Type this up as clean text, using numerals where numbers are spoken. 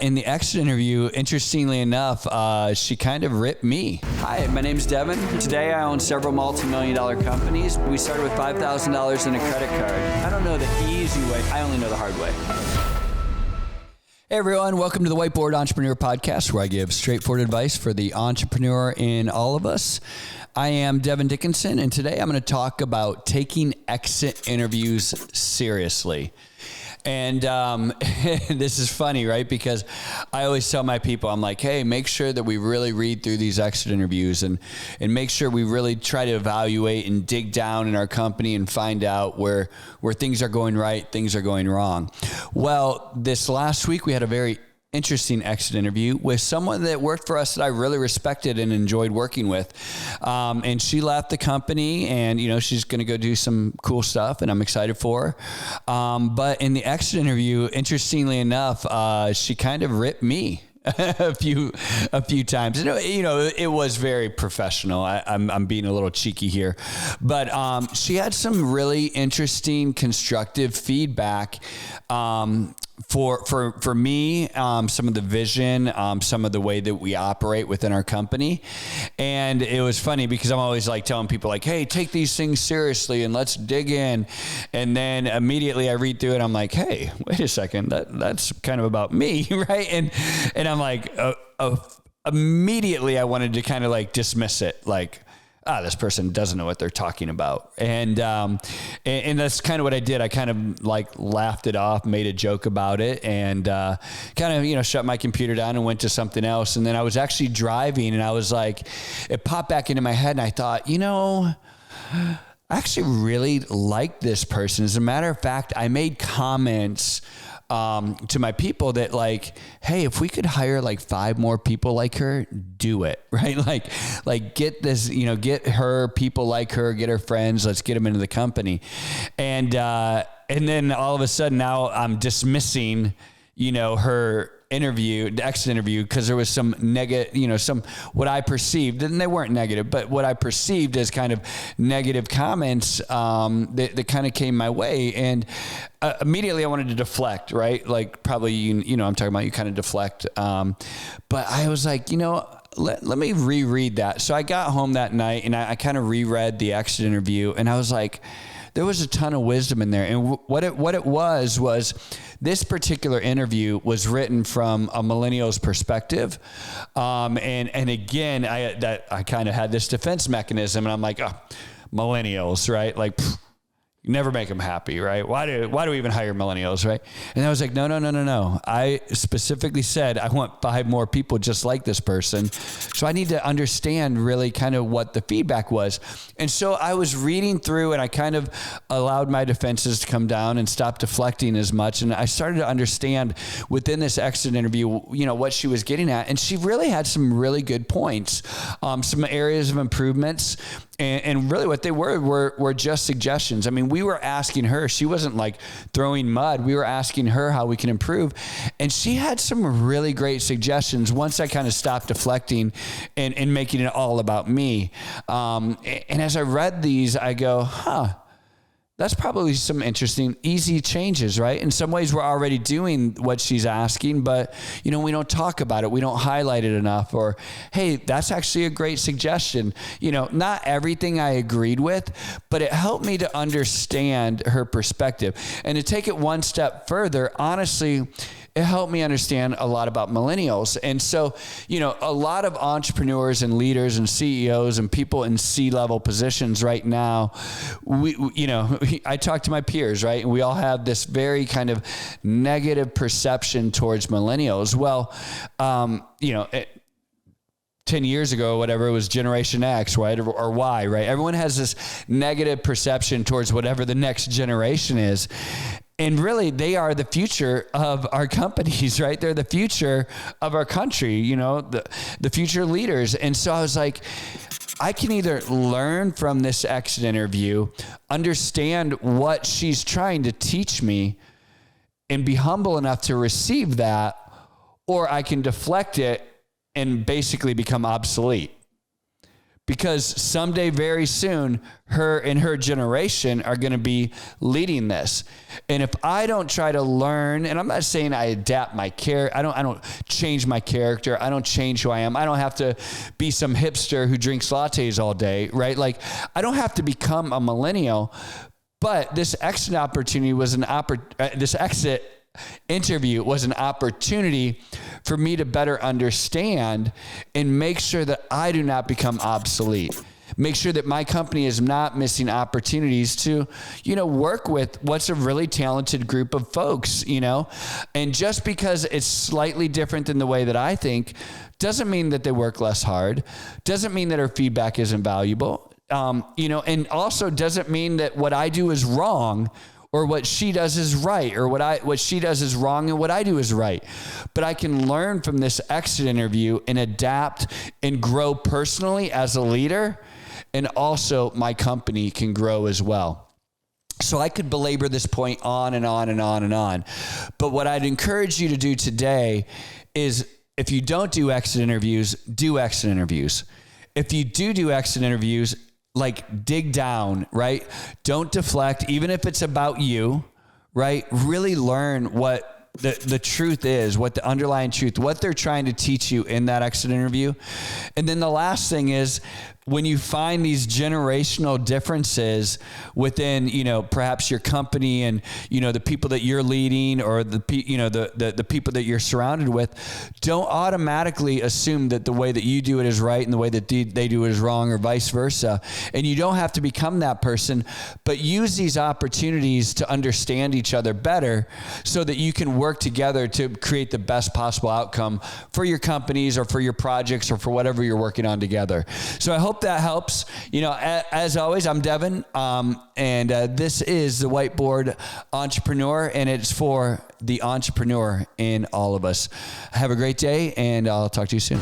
In the exit interview, interestingly enough, she kind of ripped me. Hi, my name's Devon. Today I own several multi-million-dollar companies. We started with $5,000 in a credit card. I don't know the easy way. I only know the hard way. Hey everyone, welcome to the Whiteboard Entrepreneur Podcast, where I give straightforward advice for the entrepreneur in all of us. I am Devon Dickinson, and today I'm going to talk about taking exit interviews seriously. And this is funny, right? Because I always tell my people, I'm like, hey, make sure that we really read through these exit interviews and make sure we really try to evaluate and dig down in our company and find out where things are going right, things are going wrong. Well, this last week we had a very interesting exit interview with someone that worked for us that I really respected and enjoyed working with. And she left the company and, she's going to go do some cool stuff and I'm excited for her. But in the exit interview, interestingly enough, she kind of ripped me a few times. It was very professional. I'm being a little cheeky here, but she had some really interesting, constructive feedback for me, some of the vision, some of the way that we operate within our company. And it was funny because I'm always like telling people like, hey, take these things seriously and let's dig in. And then immediately I read through it. I'm like, hey, wait a second. That's kind of about me. Right. And I'm like, immediately I wanted to kind of like dismiss it. Like, this person doesn't know what they're talking about. And that's kind of what I did. I kind of like laughed it off, made a joke about it and kind of, shut my computer down and went to something else. And then I was actually driving and I was like, it popped back into my head and I thought, I actually really like this person. As a matter of fact, I made comments to my people that like, hey, if we could hire like 5 more people like her, do it, right? Like get this, get her people like her, get her friends, let's get them into the company. And then all of a sudden now I'm dismissing, her interview, the exit interview, because there was some negative, some what I perceived, and they weren't negative, but what I perceived as kind of negative comments that kind of came my way. And immediately I wanted to deflect, right? Like probably, I'm talking about you kind of deflect. But I was like, let me reread that. So I got home that night and I kind of reread the exit interview and I was like, there was a ton of wisdom in there. And what it was this particular interview was written from a millennial's perspective. And again, I kind of had this defense mechanism and I'm like, millennials, right? Like, never make them happy, right? Why do we even hire millennials, right? And I was like, no. I specifically said, I want 5 more people just like this person. So I need to understand really kind of what the feedback was. And so I was reading through and I kind of allowed my defenses to come down and stop deflecting as much. And I started to understand within this exit interview, what she was getting at. And she really had some really good points, some areas of improvements. And really what they were just suggestions. I mean, we were asking her, she wasn't like throwing mud. We were asking her how we can improve. And she had some really great suggestions once I kind of stopped deflecting and making it all about me. And as I read these, I go, that's probably some interesting, easy changes, right? In some ways, we're already doing what she's asking, but, we don't talk about it. We don't highlight it enough. Or, hey, that's actually a great suggestion. Not everything I agreed with, but it helped me to understand her perspective. And to take it one step further, honestly, it helped me understand a lot about millennials. And so, a lot of entrepreneurs and leaders and CEOs and people in C-level positions right now, I talk to my peers, right? And we all have this very kind of negative perception towards millennials. Well, 10 years ago or whatever, it was Generation X, right? Or Y, right? Everyone has this negative perception towards whatever the next generation is. And really, they are the future of our companies, right? They're the future of our country, the future leaders. And so I was like, I can either learn from this exit interview, understand what she's trying to teach me, and be humble enough to receive that, or I can deflect it and basically become obsolete. because someday very soon her and her generation are going to be leading this. And if I don't try to learn, and I'm not saying I adapt my character, I don't change my character. I don't change who I am. I don't have to be some hipster who drinks lattes all day, right? Like I don't have to become a millennial, but this exit opportunity was this exit interview was an opportunity for me to better understand and make sure that I do not become obsolete. Make sure that my company is not missing opportunities to, work with what's a really talented group of folks, and just because it's slightly different than the way that I think doesn't mean that they work less hard, doesn't mean that our feedback isn't valuable, and also doesn't mean that what I do is wrong or what she does is right, or what she does is wrong and what I do is right. But I can learn from this exit interview and adapt and grow personally as a leader, and also my company can grow as well. So I could belabor this point on and on and on and on. But what I'd encourage you to do today is, if you don't do exit interviews, do exit interviews. If you do exit interviews, like dig down, right? Don't deflect, even if it's about you, right? Really learn what the truth is, what the underlying truth, what they're trying to teach you in that exit interview. And then the last thing is, when you find these generational differences within, perhaps your company and, the people that you're leading, or the people that you're surrounded with, don't automatically assume that the way that you do it is right and the way that they do it is wrong, or vice versa. And you don't have to become that person, but use these opportunities to understand each other better so that you can work together to create the best possible outcome for your companies or for your projects or for whatever you're working on together. So I hope that helps. As always, I'm Devon, and this is the Whiteboard Entrepreneur, and it's for the entrepreneur in all of us. Have a great day, and I'll talk to you soon.